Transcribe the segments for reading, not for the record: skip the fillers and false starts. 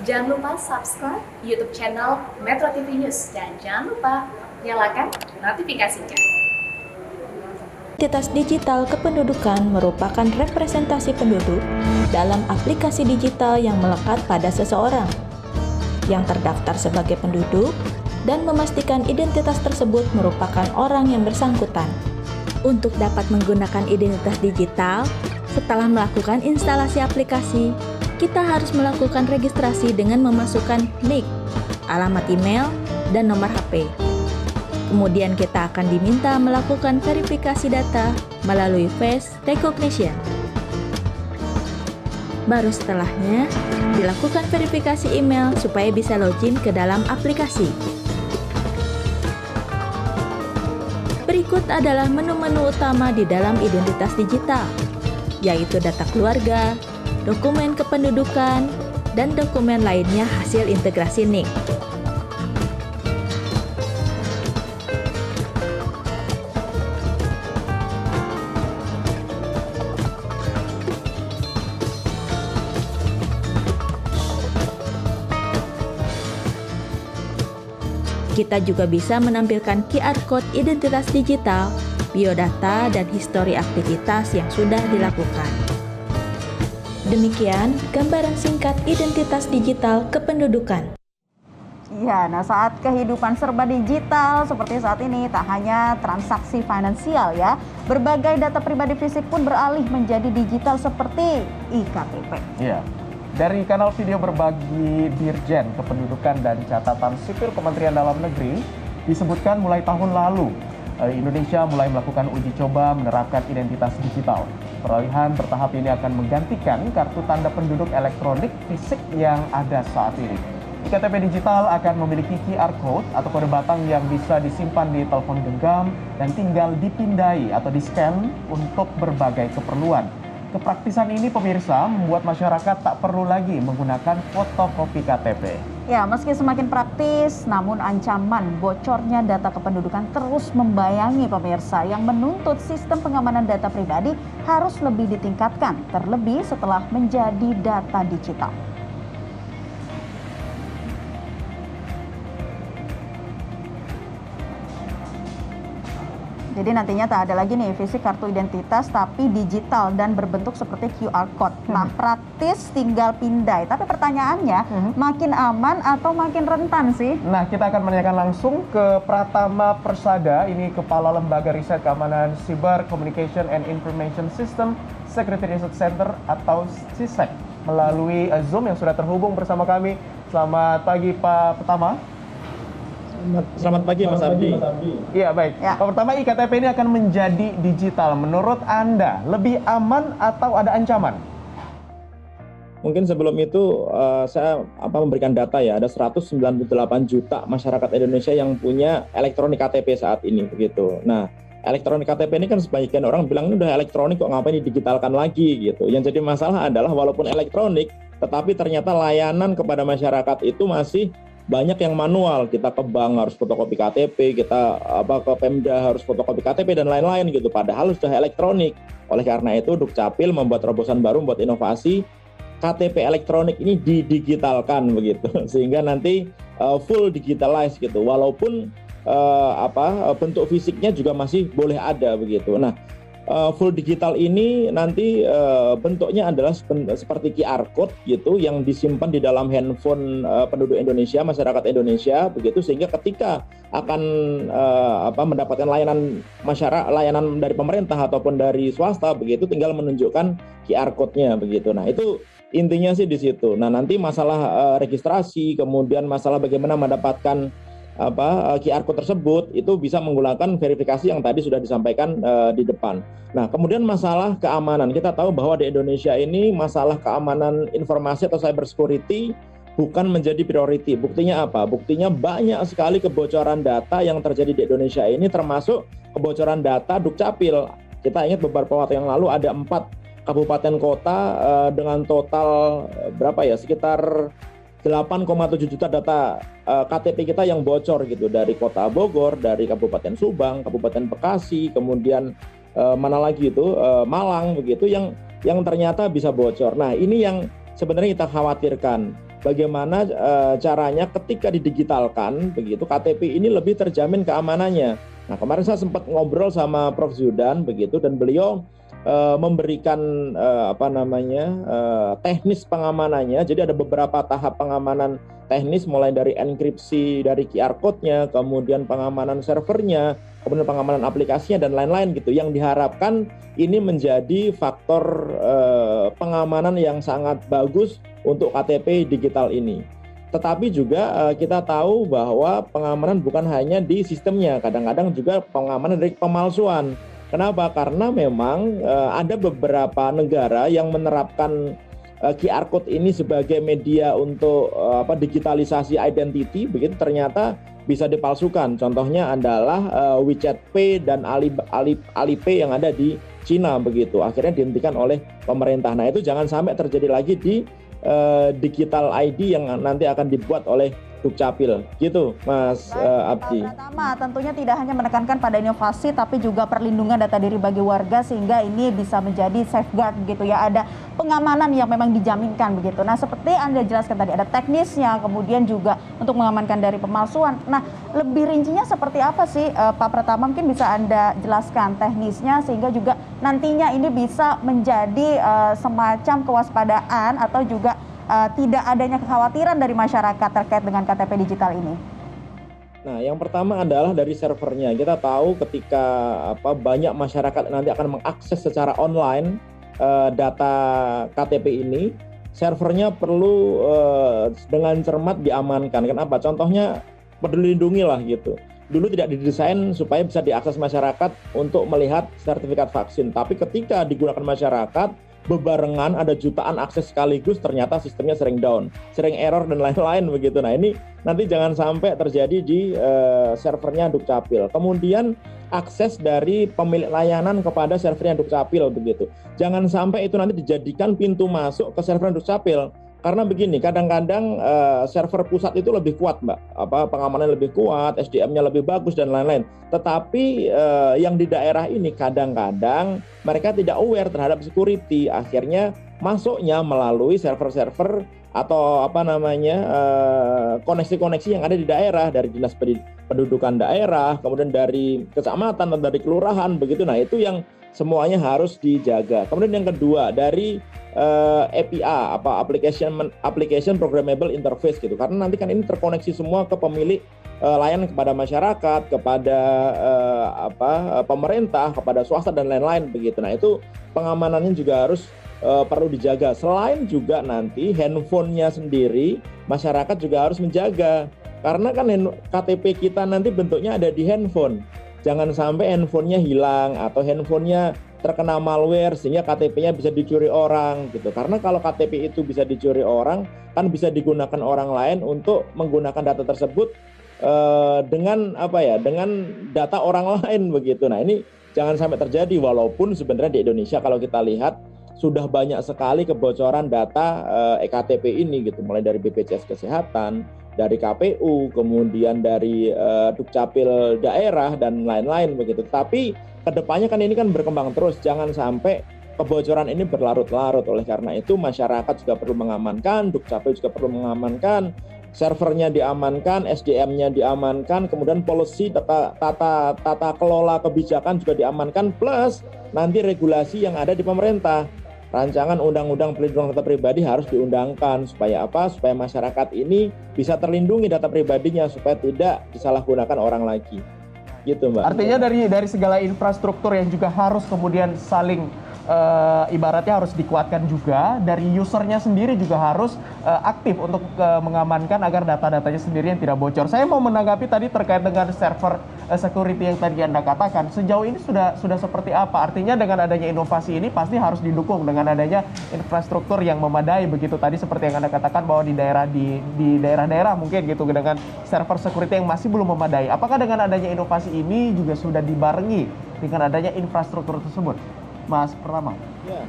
Jangan lupa subscribe YouTube channel Metro TV News dan jangan lupa nyalakan notifikasinya. Identitas digital kependudukan merupakan representasi penduduk dalam aplikasi digital yang melekat pada seseorang yang terdaftar sebagai penduduk dan memastikan identitas tersebut merupakan orang yang bersangkutan. Untuk dapat menggunakan identitas digital, setelah melakukan instalasi aplikasi, kita harus melakukan registrasi dengan memasukkan NIK, alamat email, dan nomor HP. Kemudian kita akan diminta melakukan verifikasi data melalui face recognition. Baru setelahnya, dilakukan verifikasi email supaya bisa login ke dalam aplikasi. Berikut adalah menu-menu utama di dalam identitas digital, yaitu data keluarga, dokumen kependudukan, dan dokumen lainnya hasil integrasi NIK. Kita juga bisa menampilkan QR Code identitas digital, biodata, dan histori aktivitas yang sudah dilakukan. Demikian gambaran singkat identitas digital kependudukan. Ya, nah saat kehidupan serba digital seperti saat ini, tak hanya transaksi finansial ya, berbagai data pribadi fisik pun beralih menjadi digital seperti iktp. Iya. Dari kanal video berbagi Dirjen Kependudukan dan Catatan Sipil Kementerian Dalam Negeri, disebutkan mulai tahun lalu, Indonesia mulai melakukan uji coba menerapkan identitas digital. Peralihan bertahap ini akan menggantikan kartu tanda penduduk elektronik fisik yang ada saat ini. IKTP digital akan memiliki QR Code atau kode batang yang bisa disimpan di telepon genggam dan tinggal dipindai atau di-scan untuk berbagai keperluan. Kepraktisan ini pemirsa membuat masyarakat tak perlu lagi menggunakan fotokopi KTP. Ya, meski semakin praktis, namun ancaman bocornya data kependudukan terus membayangi pemirsa yang menuntut sistem pengamanan data pribadi harus lebih ditingkatkan, terlebih setelah menjadi data digital. Jadi nantinya tak ada lagi nih fisik kartu identitas tapi digital dan berbentuk seperti QR Code. Nah, praktis tinggal pindai. Tapi pertanyaannya, makin aman atau makin rentan sih? Nah, kita akan menanyakan langsung ke Pratama Persada, ini Kepala Lembaga Riset Keamanan Cyber Communication and Information System Security Research Center atau CISEC melalui Zoom yang sudah terhubung bersama kami. Selamat pagi Pak Pratama. Selamat pagi Mas Abdi. Iya baik. Ya. Pak Pertama, iktp ini akan menjadi digital. Menurut Anda lebih aman atau ada ancaman? Mungkin sebelum itu saya memberikan data ya. Ada 198 juta masyarakat Indonesia yang punya elektronik KTP saat ini begitu. Nah, elektronik KTP ini kan sebagian orang bilang ini udah elektronik kok ngapain didigitalkan lagi gitu. Yang jadi masalah adalah walaupun elektronik, tetapi ternyata layanan kepada masyarakat itu masih banyak yang manual. Kita ke bank harus fotokopi KTP, kita ke Pemda harus fotokopi KTP dan lain-lain gitu. Padahal sudah elektronik. Oleh karena itu Dukcapil membuat terobosan baru, membuat inovasi KTP elektronik ini didigitalkan begitu, sehingga nanti full digitalized gitu. Walaupun bentuk fisiknya juga masih boleh ada begitu. Nah, full digital ini nanti bentuknya adalah seperti QR Code gitu yang disimpan di dalam handphone penduduk Indonesia, masyarakat Indonesia begitu, sehingga ketika akan mendapatkan layanan layanan dari pemerintah ataupun dari swasta begitu tinggal menunjukkan QR Code-nya begitu. Nah, itu intinya sih di situ. Nah, nanti masalah registrasi, kemudian masalah bagaimana mendapatkan QR code tersebut itu bisa menggunakan verifikasi yang tadi sudah disampaikan di depan. Nah, kemudian masalah keamanan. Kita tahu bahwa di Indonesia ini masalah keamanan informasi atau cyber security bukan menjadi priority. Buktinya apa? Buktinya banyak sekali kebocoran data yang terjadi di Indonesia ini, termasuk kebocoran data Dukcapil. Kita ingat beberapa waktu yang lalu ada 4 kabupaten kota dengan total sekitar 8,7 juta data KTP kita yang bocor gitu, dari Kota Bogor, dari Kabupaten Subang, Kabupaten Bekasi, kemudian mana lagi itu Malang begitu yang ternyata bisa bocor. Nah, ini yang sebenarnya kita khawatirkan. bagaimana caranya ketika didigitalkan begitu KTP ini lebih terjamin keamanannya. Nah, kemarin saya sempat ngobrol sama Prof Zudan begitu, dan beliau memberikan teknis pengamanannya. Jadi ada beberapa tahap pengamanan teknis, mulai dari enkripsi dari QR code-nya, kemudian pengamanan servernya, kemudian pengamanan aplikasinya dan lain-lain gitu, yang diharapkan ini menjadi faktor pengamanan yang sangat bagus untuk KTP digital ini. Tetapi juga kita tahu bahwa pengamanan bukan hanya di sistemnya, kadang-kadang juga pengamanan dari pemalsuan. Kenapa? Karena memang ada beberapa negara yang menerapkan QR code ini sebagai media untuk digitalisasi identity, begitu ternyata bisa dipalsukan. Contohnya adalah WeChat Pay dan Alipay yang ada di Cina begitu. Akhirnya dihentikan oleh pemerintah. Nah, itu jangan sampai terjadi lagi di digital ID yang nanti akan dibuat oleh Dukcapil, gitu Mas Abdi. Pertama, tentunya tidak hanya menekankan pada inovasi, tapi juga perlindungan data diri bagi warga, sehingga ini bisa menjadi safeguard gitu ya, ada pengamanan yang memang dijaminkan begitu. Nah, seperti Anda jelaskan tadi, ada teknisnya, kemudian juga untuk mengamankan dari pemalsuan. Nah, lebih rincinya seperti apa sih Pak Pratama? Mungkin bisa Anda jelaskan teknisnya, sehingga juga nantinya ini bisa menjadi semacam kewaspadaan atau juga tidak adanya kekhawatiran dari masyarakat terkait dengan KTP digital ini. Nah, yang pertama adalah dari servernya. Kita tahu ketika banyak masyarakat nanti akan mengakses secara online data KTP ini, servernya perlu dengan cermat diamankan. Kenapa? Contohnya Peduli Lindungi lah gitu. Dulu tidak didesain supaya bisa diakses masyarakat untuk melihat sertifikat vaksin, tapi ketika digunakan masyarakat bebarengan ada jutaan akses sekaligus, ternyata sistemnya sering down, sering error dan lain-lain begitu. Nah, ini nanti jangan sampai terjadi di servernya Dukcapil. Kemudian akses dari pemilik layanan kepada servernya Dukcapil begitu. Jangan sampai itu nanti dijadikan pintu masuk ke server Dukcapil. Karena begini, kadang-kadang server pusat itu lebih kuat, Mbak. Pengamanan lebih kuat, SDM-nya lebih bagus dan lain-lain. Tetapi yang di daerah ini kadang-kadang mereka tidak aware terhadap security. Akhirnya masuknya melalui server-server atau koneksi-koneksi yang ada di daerah, dari dinas pendudukan daerah, kemudian dari kecamatan atau dari kelurahan begitu. Nah, itu yang semuanya harus dijaga. Kemudian yang kedua, dari API application programmable interface gitu, karena nanti kan ini terkoneksi semua ke pemilik layanan, kepada masyarakat, kepada pemerintah, kepada swasta dan lain-lain begitu. Nah, itu pengamanannya juga harus perlu dijaga. Selain juga nanti handphonenya sendiri masyarakat juga harus menjaga, karena kan KTP kita nanti bentuknya ada di handphone. Jangan sampai handphonenya hilang atau handphonenya terkena malware sehingga KTP-nya bisa dicuri orang gitu. Karena kalau KTP itu bisa dicuri orang, kan bisa digunakan orang lain untuk menggunakan data tersebut dengan data orang lain begitu. Nah, ini jangan sampai terjadi, walaupun sebenarnya di Indonesia kalau kita lihat sudah banyak sekali kebocoran data eKTP ini gitu, mulai dari BPJS Kesehatan, dari KPU, kemudian dari Dukcapil daerah dan lain-lain begitu. Tapi kedepannya kan ini kan berkembang terus, jangan sampai kebocoran ini berlarut-larut. Oleh karena itu masyarakat juga perlu mengamankan, Dukcapil juga perlu mengamankan, servernya diamankan, SDM-nya diamankan, kemudian policy tata kelola kebijakan juga diamankan, plus nanti regulasi yang ada di pemerintah. Rancangan Undang-Undang Perlindungan Data Pribadi harus diundangkan supaya apa? Supaya masyarakat ini bisa terlindungi data pribadinya, supaya tidak disalahgunakan orang lagi. Gitu, Mbak. Artinya dari segala infrastruktur yang juga harus kemudian saling ibaratnya harus dikuatkan juga, dari usernya sendiri juga harus aktif untuk mengamankan agar data-datanya sendiri yang tidak bocor. Saya mau menanggapi tadi terkait dengan server security yang tadi Anda katakan. Sejauh ini sudah seperti apa? Artinya dengan adanya inovasi ini pasti harus didukung dengan adanya infrastruktur yang memadai begitu, tadi seperti yang Anda katakan bahwa di daerah-daerah mungkin gitu dengan server security yang masih belum memadai. Apakah dengan adanya inovasi ini juga sudah dibarengi dengan adanya infrastruktur tersebut, Mas Pratama? Ya.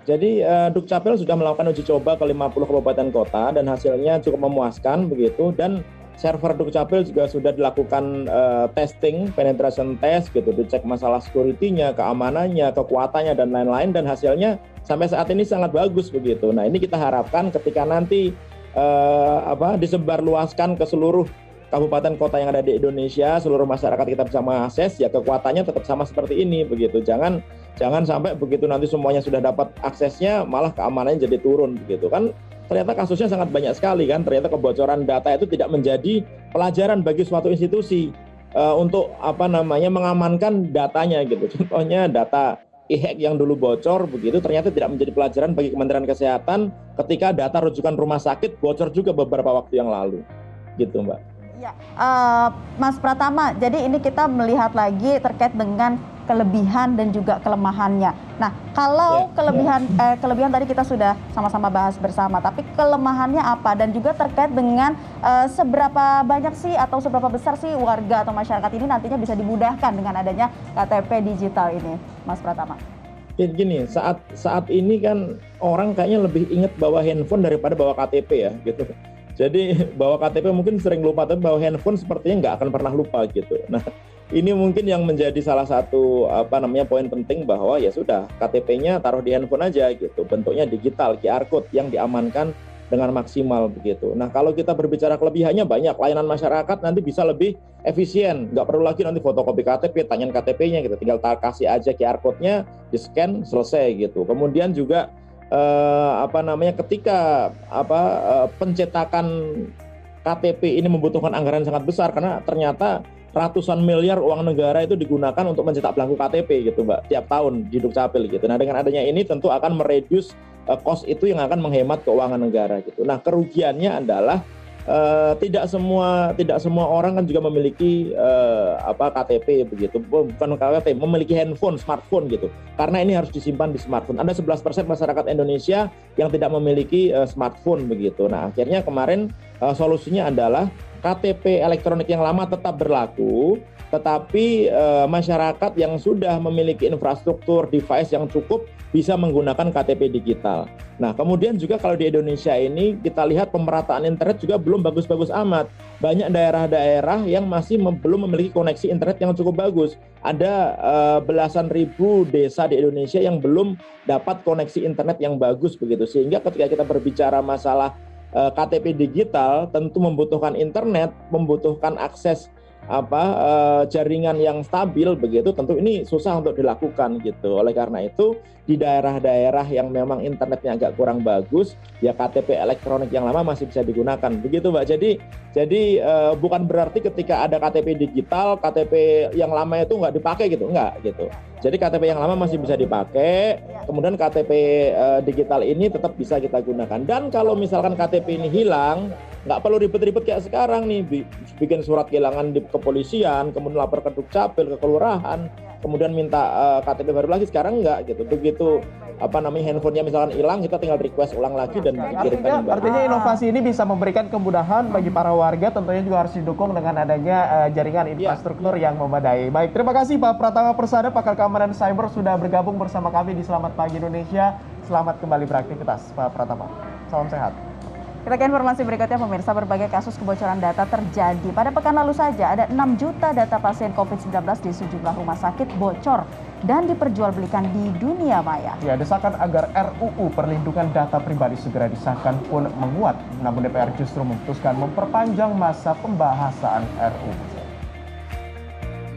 Jadi Dukcapil sudah melakukan uji coba ke 50 kabupaten kota dan hasilnya cukup memuaskan begitu, dan server Dukcapil juga sudah dilakukan testing, penetration test gitu, dicek masalah security-nya, keamanannya, kekuatannya dan lain-lain, dan hasilnya sampai saat ini sangat bagus begitu. Nah, ini kita harapkan ketika nanti disebarluaskan ke seluruh kabupaten kota yang ada di Indonesia, seluruh masyarakat kita bisa mengakses, ya kekuatannya tetap sama seperti ini begitu. Jangan sampai begitu nanti semuanya sudah dapat aksesnya malah keamanannya jadi turun begitu kan. Ternyata kasusnya sangat banyak sekali kan. Ternyata kebocoran data itu tidak menjadi pelajaran bagi suatu institusi untuk mengamankan datanya gitu. Contohnya data e-hack yang dulu bocor begitu ternyata tidak menjadi pelajaran bagi Kementerian Kesehatan ketika data rujukan rumah sakit bocor juga beberapa waktu yang lalu gitu Mbak. Ya, Mas Pratama, jadi ini kita melihat lagi terkait dengan kelebihan dan juga kelemahannya. Nah, kalau kelebihan tadi kita sudah sama-sama bahas bersama, tapi kelemahannya apa dan juga terkait dengan seberapa banyak sih atau seberapa besar sih warga atau masyarakat ini nantinya bisa dimudahkan dengan adanya KTP digital ini, Mas Pratama? Gini, saat ini kan orang kayaknya lebih ingat bawa handphone daripada bawa KTP ya gitu. Jadi bawa KTP mungkin sering lupa, tapi bawa handphone sepertinya nggak akan pernah lupa gitu. Nah, ini mungkin yang menjadi salah satu poin penting bahwa ya sudah KTP-nya taruh di handphone aja gitu. Bentuknya digital, QR code yang diamankan dengan maksimal begitu. Nah, kalau kita berbicara kelebihannya banyak, layanan masyarakat nanti bisa lebih efisien. Nggak perlu lagi nanti fotokopi KTP, tanyain KTP-nya gitu. Tinggal kasih aja QR code-nya, di-scan, selesai gitu. Kemudian juga ketika pencetakan KTP ini membutuhkan anggaran sangat besar karena ternyata ratusan miliar uang negara itu digunakan untuk mencetak belangko KTP gitu Mbak tiap tahun di Dukcapil gitu. Nah, dengan adanya ini tentu akan mereduce cost itu yang akan menghemat keuangan negara gitu. Nah, kerugiannya adalah tidak semua orang kan juga memiliki KTP begitu, bukan KTP, memiliki handphone, smartphone gitu. Karena ini harus disimpan di smartphone. Ada 11% masyarakat Indonesia yang tidak memiliki smartphone begitu. Nah, akhirnya kemarin solusinya adalah KTP elektronik yang lama tetap berlaku, tetapi masyarakat yang sudah memiliki infrastruktur device yang cukup bisa menggunakan KTP digital. Nah, kemudian juga kalau di Indonesia ini kita lihat pemerataan internet juga belum bagus-bagus amat. Banyak daerah-daerah yang masih belum memiliki koneksi internet yang cukup bagus. Ada belasan ribu desa di Indonesia yang belum dapat koneksi internet yang bagus begitu. Sehingga ketika kita berbicara masalah KTP digital tentu membutuhkan internet, membutuhkan akses jaringan yang stabil begitu, tentu ini susah untuk dilakukan gitu. Oleh karena itu di daerah-daerah yang memang internetnya agak kurang bagus, ya KTP elektronik yang lama masih bisa digunakan begitu Mbak. Jadi bukan berarti ketika ada KTP digital, KTP yang lama itu nggak dipakai gitu, nggak gitu. Jadi KTP yang lama masih bisa dipakai, kemudian KTP digital ini tetap bisa kita gunakan. Dan kalau misalkan KTP ini hilang, nggak perlu ribet-ribet kayak sekarang nih, bikin surat kehilangan di kepolisian, kemudian lapor ke Dukcapil, ke kelurahan, kemudian minta KTP baru lagi. Sekarang nggak gitu. Begitu handphonenya misalkan hilang, kita tinggal request ulang lagi dan kirimkan. Artinya inovasi ini bisa memberikan kemudahan bagi para warga, tentunya juga harus didukung dengan adanya jaringan infrastruktur yang memadai. Baik, terima kasih Pak Pratama Persada, pakar keamanan cyber sudah bergabung bersama kami di Selamat Pagi Indonesia. Selamat kembali beraktivitas Pak Pratama. Salam sehat. Kita ke informasi berikutnya pemirsa, berbagai kasus kebocoran data terjadi. Pada pekan lalu saja ada 6 juta data pasien COVID-19 di sejumlah rumah sakit bocor dan diperjualbelikan di dunia maya. Ya, desakan agar RUU perlindungan data pribadi segera disahkan pun menguat. Namun DPR justru memutuskan memperpanjang masa pembahasan RUU.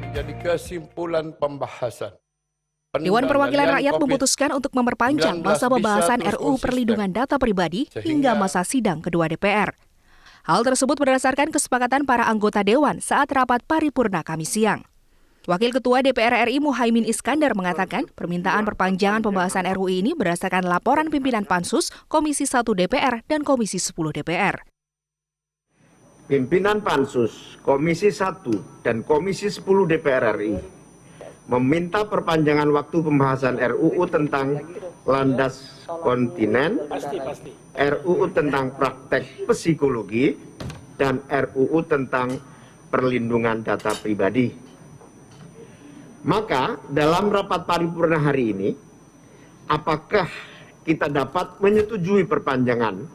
Menjadi kesimpulan pembahasan. Dewan Perwakilan Rakyat memutuskan untuk memperpanjang masa pembahasan RUU Perlindungan Data Pribadi hingga masa sidang kedua DPR. Hal tersebut berdasarkan kesepakatan para anggota Dewan saat rapat paripurna Kamis siang. Wakil Ketua DPR RI Muhaimin Iskandar mengatakan permintaan perpanjangan pembahasan RUU ini berdasarkan laporan pimpinan Pansus, Komisi 1 DPR, dan Komisi 10 DPR. Pimpinan Pansus, Komisi 1, dan Komisi 10 DPR RI meminta perpanjangan waktu pembahasan RUU tentang landas kontinen, RUU tentang praktek psikologi, dan RUU tentang perlindungan data pribadi. Maka dalam rapat paripurna hari ini, apakah kita dapat menyetujui perpanjangan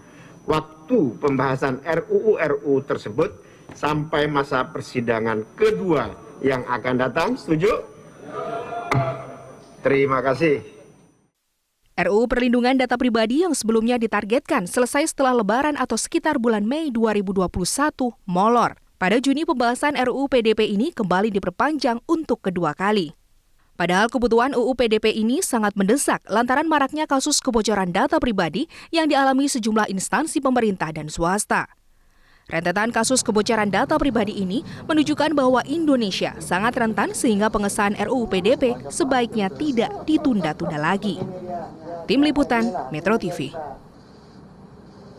waktu pembahasan RUU tersebut sampai masa persidangan kedua yang akan datang? Setuju? Terima kasih. RUU Perlindungan Data Pribadi yang sebelumnya ditargetkan selesai setelah Lebaran atau sekitar bulan Mei 2021 molor. Pada Juni pembahasan RUU PDP ini kembali diperpanjang untuk kedua kali. Padahal kebutuhan UU PDP ini sangat mendesak lantaran maraknya kasus kebocoran data pribadi yang dialami sejumlah instansi pemerintah dan swasta. Rentetan kasus kebocoran data pribadi ini menunjukkan bahwa Indonesia sangat rentan sehingga pengesahan RUU PDP sebaiknya tidak ditunda-tunda lagi. Tim Liputan Metro TV.